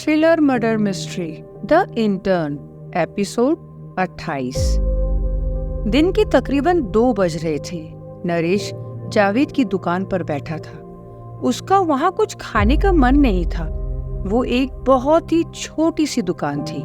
Thriller murder mystery the intern episode 28। दिन के तकरीबन 2 बज रहे थे। नरेश जावेद की दुकान पर बैठा था। उसका वहां कुछ खाने का मन नहीं था। वो एक बहुत ही छोटी सी दुकान थी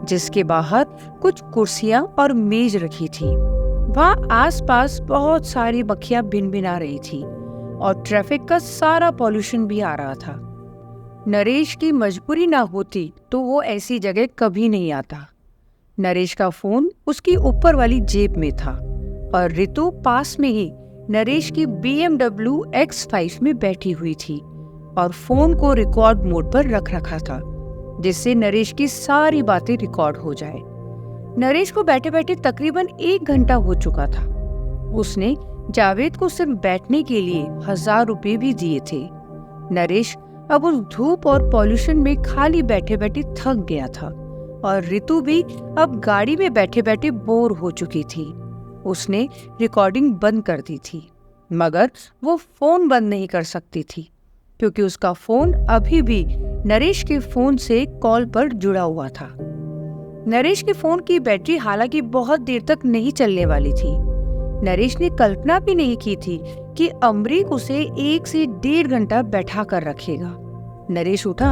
जिसके बाहर कुछ कुर्सियां और मेज रखी थी। वहां आसपास बहुत सारी मक्खियां भिनभिना रही थी और ट्रैफिक का सारा पॉल्यूशन भी आ रहा था। नरेश की मजबूरी ना होती तो वो ऐसी जगह कभी नहीं आता। नरेश का फोन उसकी ऊपर वाली जेब में था और रितु पास में ही नरेश की BMW X5 में बैठी हुई थी और फोन को रिकॉर्ड मोड पर रख रखा था जिससे नरेश की सारी बातें रिकॉर्ड हो जाए। नरेश को बैठे बैठे तकरीबन 1 घंटा हो चुका था। उसने जावेद को सिर्फ बैठने के लिए 1000 रुपए भी दिए थे। नरेश अब उस धूप और पॉल्यूशन में खाली बैठे बैठे थक गया था और रितु भी अब गाड़ी में बैठे बैठे बोर हो चुकी थी। उसने रिकॉर्डिंग बंद कर दी थी मगर वो फोन बंद नहीं कर सकती थी क्योंकि उसका फोन अभी भी नरेश के फोन से कॉल पर जुड़ा हुआ था। नरेश के फोन की बैटरी हालांकि बहुत देर तक नहीं चलने वाली थी। नरेश ने कल्पना भी नहीं की थी कि अमरीक उसे 1 से 1.5 घंटा बैठा कर रखेगा। नरेश उठा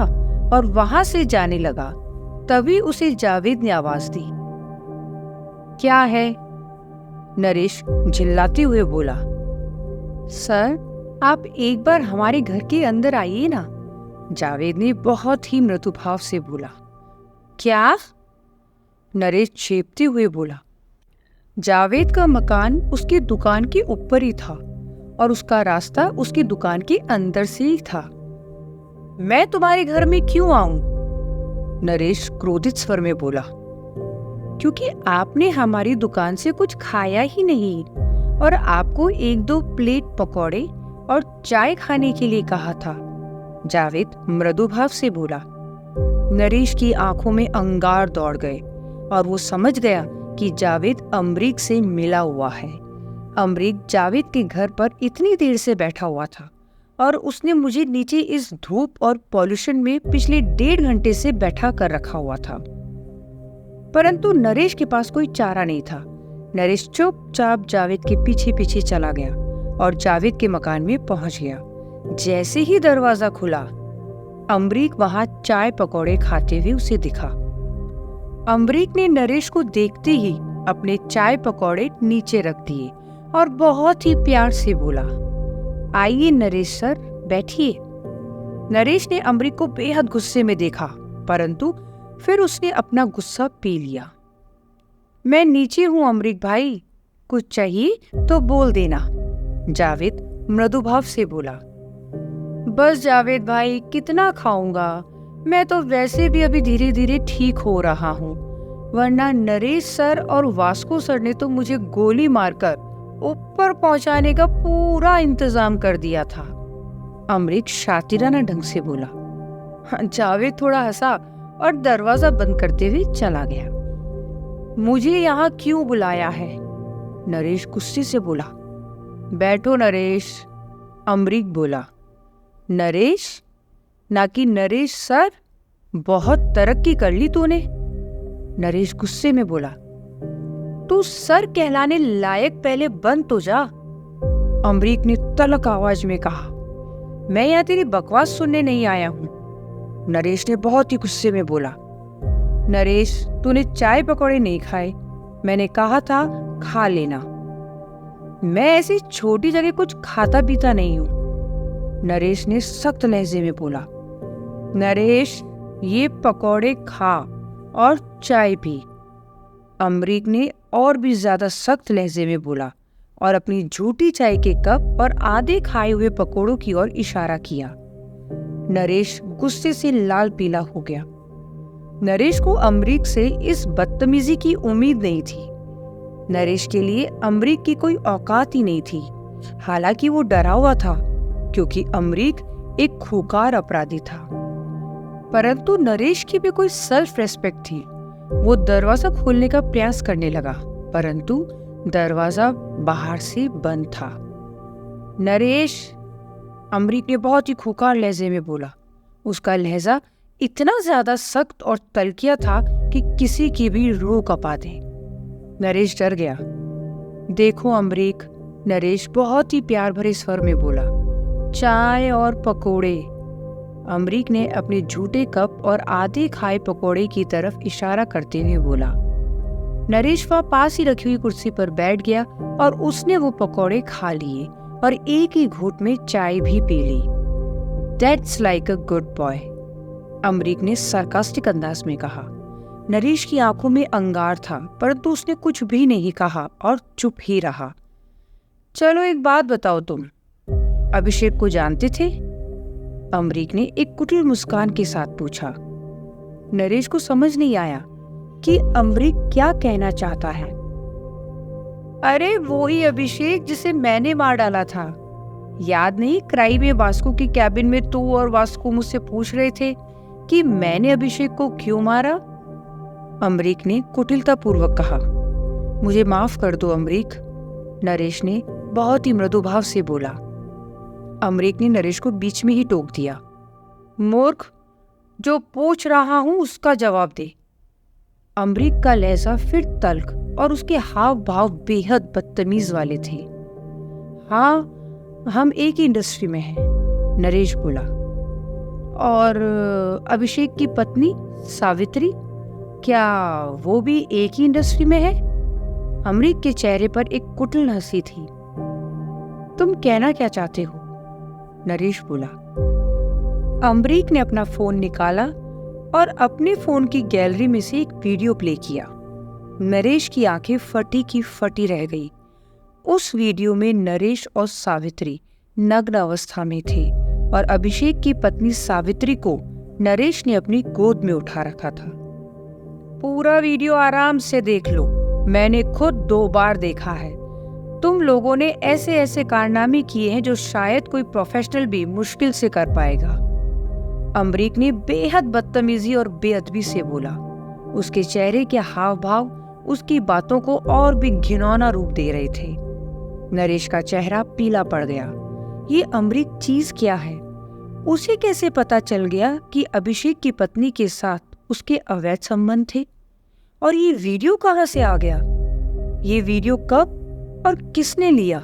और वहां से जाने लगा। तभी उसे जावेद ने आवाज दी। क्या है? नरेश झिल्लाते हुए बोला। सर, आप एक बार हमारे घर के अंदर आइए ना। जावेद ने बहुत ही मृदु भाव से बोला। क्या? नरेश चेपते हुए बोला। जावेद का मकान उसकी दुकान के ऊपर ही था और उसका रास्ता उसकी दुकान के अंदर से ही था। मैं तुम्हारे घर में क्यों आऊं? नरेश क्रोधित स्वर में बोला। क्योंकि आपने हमारी दुकान से कुछ खाया ही नहीं और आपको 1-2 प्लेट पकौड़े और चाय खाने के लिए कहा था, जावेद मृदु भाव से बोला। नरेश की आंखों में अंगार दौड़ गए और वो समझ गया कि जावेद अमरीक से मिला हुआ है। अमरीक जावेद के घर पर इतनी देर से बैठा हुआ था और उसने मुझे नीचे इस धूप और पॉल्यूशन में पिछले 1.5 घंटे से बैठा कर रखा हुआ था। परंतु नरेश के पास कोई चारा नहीं था। नरेश चुपचाप जावेद के पीछे पीछे चला गया और जावेद के मकान में पहुंच गया। जैसे ही दरवाजा खुला, अमरीक वहां चाय पकौड़े खाते हुए उसे दिखा। अमरीक ने नरेश को देखते ही अपने चाय पकौड़े नीचे रख दिए और बहुत ही प्यार से बोला, आइए नरेश सर, बैठिए। नरेश ने अमरीक को बेहद गुस्से में देखा परंतु फिर उसने अपना गुस्सा पी लिया। मैं नीचे हूं अमरीक भाई, कुछ चाहिए तो बोल देना, जावेद मृदु भाव से बोला। बस जावेद भाई, कितना खाऊंगा? मैं तो वैसे भी अभी धीरे धीरे ठीक हो रहा हूँ, वरना नरेश सर और वास्को सर ने तो मुझे गोली मारकर ऊपर पहुंचाने का पूरा इंतजाम कर दिया था, अमरीक शातिराना ढंग से बोला। जावेद थोड़ा हंसा और दरवाजा बंद करते हुए चला गया। मुझे यहाँ क्यों बुलाया है? नरेश गुस्से से बोला। बैठो नरेश, अमरीक बोला। नरेश ना कि नरेश सर, बहुत तरक्की कर ली तूने, नरेश गुस्से में बोला। तू सर कहलाने लायक पहले बन तो जा, अमरीक ने तलक आवाज में कहा। मैं यहाँ तेरी बकवास सुनने नहीं आया हूँ, नरेश ने बहुत ही गुस्से में बोला। नरेश, तूने चाय पकौड़े नहीं खाए, मैंने कहा था खा लेना। मैं ऐसी छोटी जगह कुछ खाता पीता नहीं हूँ, नरेश ने सख्त लहजे में बोला। नरेश, ये पकौड़े खा और चाय पी, अमरीक ने और भी ज्यादा सख्त लहजे में बोला और अपनी झूठी चाय के कप और आधे खाए हुए पकौड़ों की ओर इशारा किया। नरेश गुस्से से लाल पीला हो गया। नरेश को अमरीक से इस बदतमीजी की उम्मीद नहीं थी। नरेश के लिए अमरीक की कोई औकात ही नहीं थी। हालांकि वो डरा हुआ था क्योंकि अमरीक एक खूंखार अपराधी था, परंतु नरेश की भी कोई सेल्फ रेस्पेक्ट थी। वो दरवाजा खोलने का प्रयास करने लगा परंतु दरवाजा बाहर से बंद था। नरेश, अमरीक ने बहुत ही खूंखार लहजे में बोला। उसका लहजा इतना ज्यादा सख्त और तल्खिया था कि किसी की भी रूह कपा दे। नरेश डर गया। देखो अमरीक, नरेश बहुत ही प्यार भरे स्वर में बोला, चाय और पकोड़े। अमरीक ने अपने झूठे कप और आधे खाए पकोड़े की तरफ इशारा करते हुए बोला। नरेश वहां पास ही रखी हुई कुर्सी पर बैठ गया और उसने वो पकोड़े खा लिए और एक ही घूंट में चाय भी पी ली। That's like a good boy, Amreek ने सार्कास्टिक अंदाज में कहा। नरेश की आंखों में अंगार था, परंतु उसने कुछ भी नहीं कहा और चुप ही रहा। चलो एक बात बताओ, तुम अभिषेक को जानते थे? अमरीक ने एक कुटिल मुस्कान के साथ पूछा। नरेश को समझ नहीं आया कि अमरीक क्या कहना चाहता है। अरे वो ही अभिषेक जिसे मैंने मार डाला था, याद नहीं? क्राइम में वास्को की कैबिन में तू और वास्को मुझसे पूछ रहे थे कि मैंने अभिषेक को क्यों मारा। अमरीक ने कुटिलतापूर्वक कहा। मुझे माफ कर दो अमरीक, नरेश ने बहुत ही मृदुभाव से बोला। अमरीक ने नरेश को बीच में ही टोक दिया। मूर्ख, जो पूछ रहा हूं उसका जवाब दे। अमरीक का लहजा फिर तल्ख और उसके हाव भाव बेहद बदतमीज वाले थे। हाँ, हम एक ही इंडस्ट्री में हैं, नरेश बोला। और अभिषेक की पत्नी सावित्री, क्या वो भी एक ही इंडस्ट्री में है? अमरीक के चेहरे पर एक कुटिल हंसी थी। तुम कहना क्या चाहते हो? नरेश बोला। अमरीक ने अपना फोन निकाला और अपने फोन की गैलरी में से एक वीडियो प्ले किया। नरेश की आंखें फटी की फटी रह गई। उस वीडियो में नरेश और सावित्री नग्न अवस्था में थे और अभिषेक की पत्नी सावित्री को नरेश ने अपनी गोद में उठा रखा था। पूरा वीडियो आराम से देख लो, मैंने खुद 2 बार देखा है। तुम लोगों ने ऐसे ऐसे कारनामे किए हैं जो शायद कोई प्रोफेशनल भी मुश्किल से कर पाएगा। अमरीक ने बेहद बदतमीजी और बेअदबी से बोला। उसके चेहरे के हाव भाव उसकी बातों को और भी घिनौना रूप दे रहे थे। नरेश का चेहरा पीला पड़ गया। ये अमरीक चीज क्या है? उसे कैसे पता चल गया कि अभिषेक की पत्नी के साथ उसके अवैध संबंध थे? और ये वीडियो कहां से आ गया? ये वीडियो कब और किसने लिया?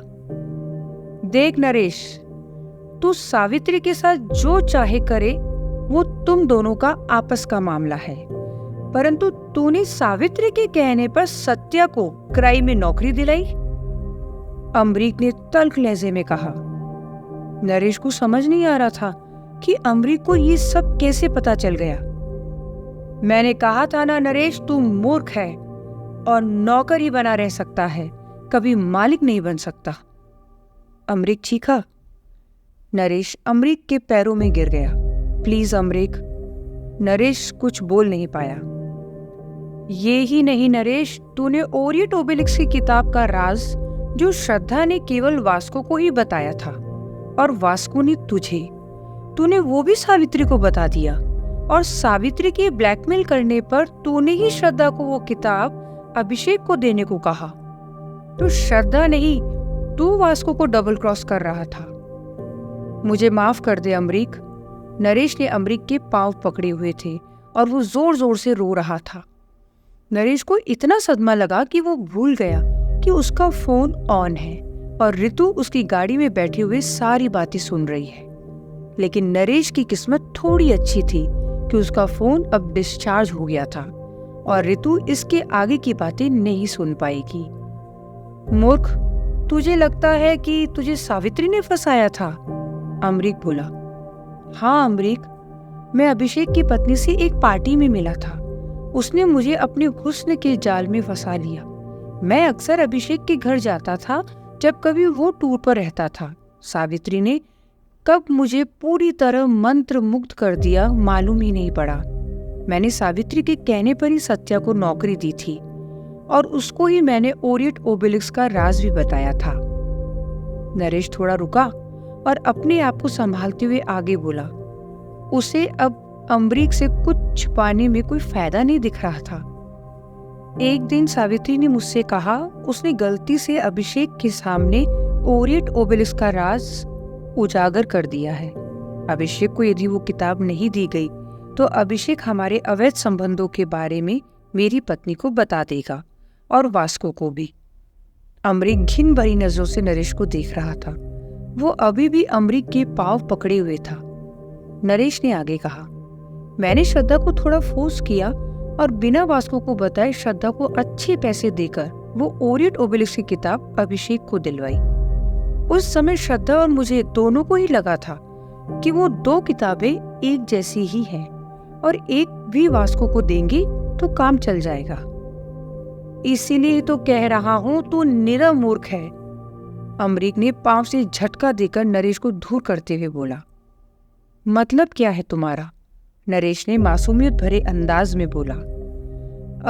देख नरेश, तू सावित्री के साथ जो चाहे करे, वो तुम दोनों का आपस का मामला है, परंतु तूने सावित्री के कहने पर सत्या को क्राइम में नौकरी दिलाई। अमरीक ने तल्ख लहजे में कहा। नरेश को समझ नहीं आ रहा था कि अमरीक को ये सब कैसे पता चल गया। मैंने कहा था ना नरेश, तू मूर्ख है और नौकर ही बना रह सकता है, कभी मालिक नहीं बन सकता। अमरीक चीखा। नरेश अमरीक के पैरों में गिर गया। प्लीज अमरीक। नरेश कुछ बोल नहीं पाया। ये ही नहीं नरेश, तूने ओरिएंट ओबेलिस्क की किताब का राज जो श्रद्धा ने केवल वास्को को ही बताया था और वास्को ने तुझे, तूने वो भी सावित्री को बता दिया और सावित्री के ब्लैकमेल करने पर तूने ही श्रद्धा को वो किताब अभिषेक को देने को कहा। तो श्रद्धा नहीं, तू वास्को को डबल क्रॉस कर रहा था। मुझे माफ कर दे अमरीक। नरेश ने अमरीक के पांव पकड़े हुए थे और वो जोर जोर से रो रहा था। नरेश को इतना सदमा लगा कि वो भूल गया कि उसका फोन ऑन है और रितु उसकी गाड़ी में बैठे हुए सारी बातें सुन रही है। लेकिन नरेश की किस्मत थोड़ी अच्छी थी कि उसका फोन अब डिस्चार्ज हो गया था और रितु इसके आगे की बातें नहीं सुन पाएगी। मूर्ख, तुझे लगता है कि तुझे सावित्री ने फंसाया था? अमरीक बोला। हाँ अमरीक, मैं अभिषेक की पत्नी से एक पार्टी में मिला था। उसने मुझे अपने हुस्न के जाल में फंसा लिया। मैं अक्सर अभिषेक के घर जाता था जब कभी वो टूर पर रहता था। सावित्री ने कब मुझे पूरी तरह मंत्र मुग्ध कर दिया मालूम ही नहीं पड़ा। मैंने सावित्री के कहने पर ही सत्या को नौकरी दी थी और उसको ही मैंने ओरिएंट ओबेलिस्क का राज भी बताया था। नरेश थोड़ा रुका और अपने आप को संभालते हुए आगे बोला। उसे अब अमरीक से कुछ छुपाने में कोई फायदा नहीं दिख रहा था। एक दिन सावित्री ने मुझसे कहा उसने गलती से अभिषेक के सामने ओरिएंट ओबेलिस्क का राज उजागर कर दिया है। अभिषेक को यदि वो किताब नहीं दी गई तो अभिषेक हमारे अवैध संबंधों के बारे में मेरी पत्नी को बता देगा और वास्को को भी। अमरीक घिन भरी नजरों से नरेश को देख रहा था। वो अभी भी अमरीक के पांव पकड़े हुए था। नरेश ने आगे कहा, मैंने श्रद्धा को थोड़ा फोर्स किया और बिना वास्को को बताए श्रद्धा को अच्छे पैसे देकर वो ओरिएंट ओबेलिस्क की किताब अभिषेक को दिलवाई। उस समय श्रद्धा और मुझे दोनों को ही लगा था कि वो दो किताबें एक जैसी ही हैं और एक भी वास्को को देंगे तो काम चल जाएगा। इसीलिए तो कह रहा हूं तू निरा मूर्ख है। अमरीक ने पांव से झटका देकर नरेश को दूर करते हुए बोला। मतलब क्या है तुम्हारा? नरेश ने मासूमियत भरे अंदाज में बोला।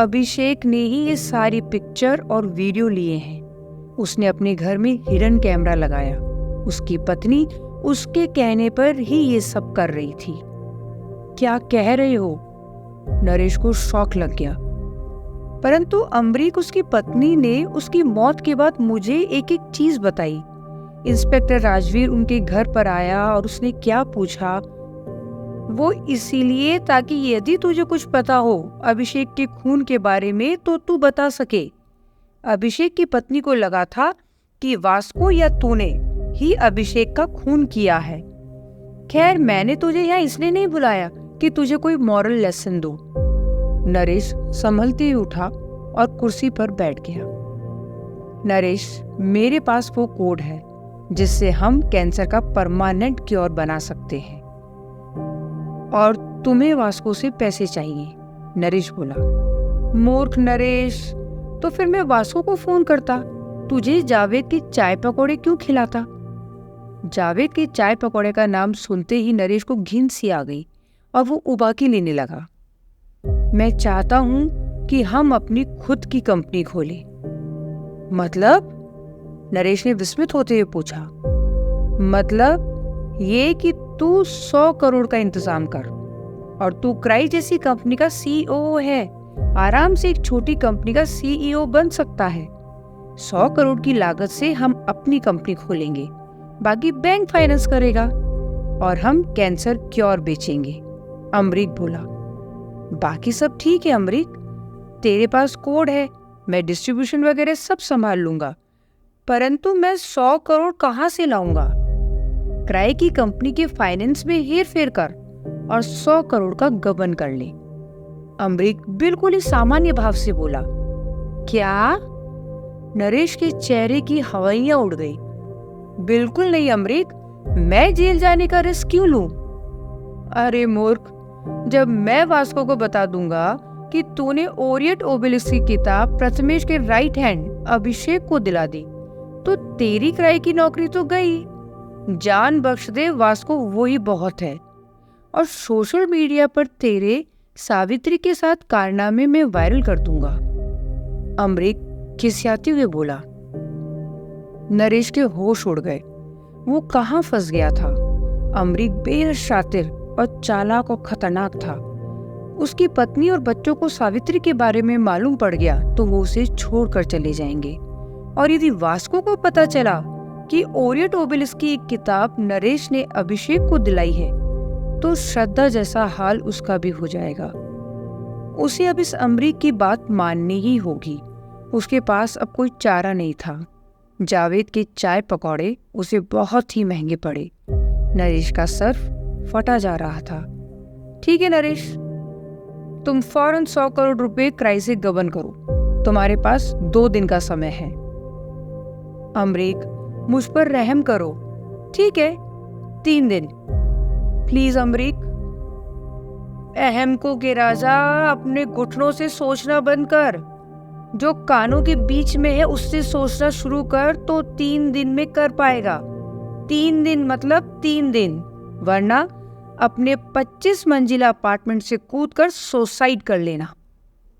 अभिषेक ने ही ये सारी पिक्चर और वीडियो लिए हैं। उसने अपने घर में हिडन कैमरा लगाया। उसकी पत्नी उसके कहने पर ही ये सब कर रही थी। क्या कह रहे हो? नरेश को शॉक लग गया। परंतु अमरीक, उसकी पत्नी ने उसकी मौत के बाद मुझे एक एक चीज बताई। इंस्पेक्टर राजवीर उनके घर पर आया और उसने क्या पूछा, वो इसीलिए ताकि यदि तुझे कुछ पता हो अभिषेक के खून के बारे में तो तू बता सके। अभिषेक की पत्नी को लगा था कि वास्को या तूने ही अभिषेक का खून किया है। खैर, मैंने तुझे यहाँ इसलिए नहीं बुलाया कि तुझे कोई मॉरल लेसन दूं। नरेश संभलते हुए उठा और कुर्सी पर बैठ गया। नरेश, मेरे पास वो कोड है जिससे हम कैंसर का परमानेंट क्योर बना सकते हैं और तुम्हें वास्को से पैसे चाहिए। नरेश बोला। मूर्ख नरेश, तो फिर मैं वास्को को फोन करता, तुझे जावेद की चाय पकौड़े क्यों खिलाता? जावेद के चाय पकौड़े का नाम सुनते ही नरेश को घिन सी आ गई और वो उबाकी लेने लगा। मैं चाहता हूं कि हम अपनी खुद की कंपनी खोलें। मतलब? नरेश ने विस्मित होते हुए पूछा। मतलब ये कि तू 100 करोड़ का इंतजाम कर और तू क्राई जैसी कंपनी का सीईओ है। आराम से एक छोटी कंपनी का सीईओ बन सकता है। 100 करोड़ की लागत से हम अपनी कंपनी खोलेंगे, बाकी बैंक फाइनेंस करेगा और हम कैंसर क्योर बेचेंगे। अमरीक बोला। बाकी सब ठीक है अमरीक, तेरे पास कोड है, मैं डिस्ट्रीब्यूशन वगैरह सब संभाल लूंगा, परंतु मैं 100 करोड़ कहाँ से लाऊंगा? क्राई की कंपनी के फाइनेंस में हेर फेर कर और 100 करोड़ का गबन कर ले। अमरीक बिल्कुल ही सामान्य भाव से बोला। क्या? नरेश के चेहरे की हवाइयां उड़ गई। बिल्कुल नहीं अमरीक, मैं जेल जाने का रिस्क क्यों लूं? अरे मूर्ख, जब मैं वास्को को बता दूंगा कि तूने ओरिएंट ओबेलिस्क की किताब प्रथमेश के राइट हैंड अभिषेक को दिला दी तो तेरी क्राई की नौकरी तो गई। जान बख्श दे वास्को, वो ही बहुत है। और सोशल मीडिया पर तेरे सावित्री के साथ कारनामे में वायरल कर दूंगा। अमरीक खिसियाते हुए बोला। नरेश के होश उड़ गए। वो कहाँ फंस गया था? अमरीक बेहद शातिर और चालाक और खतरनाक था। उसकी पत्नी और बच्चों को सावित्री के बारे में मालूम पड़ गया तो वो उसे छोड़कर चले जाएंगे। और यदि वास्को को पता चला कि ओरिएंट ओबेलिस्क की एक किताब नरेश ने अभिषेक को दिलाई है तो श्रद्धा जैसा हाल उसका भी हो जाएगा। उसे अब इस अमरीक की बात माननी ही होगी। उसके पास अब कोई चारा नहीं था। जावेद के चाय पकौड़े उसे बहुत ही महंगे पड़े। नरेश का सर फटा जा रहा था। ठीक है नरेश, तुम फौरन 100 करोड़ रुपए क्राई से गबन करो। तुम्हारे पास 2 दिन का समय है। अमरीक, मुझ पर रहम करो। ठीक है, 3 दिन प्लीज अमरीक। अहम को के राजा, अपने घुटनों से सोचना बंद कर। जो कानों के बीच में है उससे सोचना शुरू कर तो 3 दिन में कर पाएगा। 3 दिन मतलब 3 दिन, वरना अपने 25 मंजिला अपार्टमेंट से कूदकर सुसाइड कर लेना।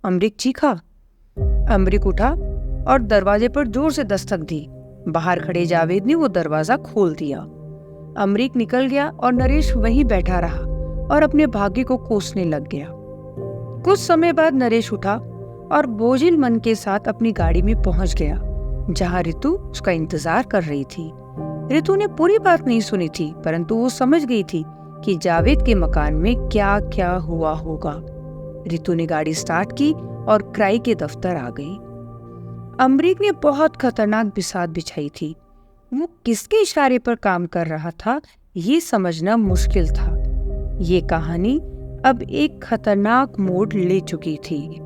अमरीक चीखा। अमरीक उठा और दरवाजे पर जोर से दस्तक दी। बाहर खड़े जावेद ने वो दरवाजा खोल दिया। अमरीक निकल गया और नरेश वहीं बैठा रहा और अपने भाग्य को कोसने लग गया। कुछ समय बाद नरेश उठा और बोझिल मन के साथ अपनी गाड़ी में पहुंच गया, जहां रितु उसका इंतजार कर रही थी। रितु ने पूरी बात नहीं सुनी थी, परंतु वो समझ गई थी कि जावेद के मकान में क्या क्या हुआ होगा। रितु ने गाड़ी स्टार्ट की और क्राई के दफ्तर आ गई। अमरीक ने बहुत खतरनाक बिसात बिछाई थी। वो किसके इशारे पर काम कर रहा था ये समझना मुश्किल था। ये कहानी अब एक खतरनाक मोड़ ले चुकी थी।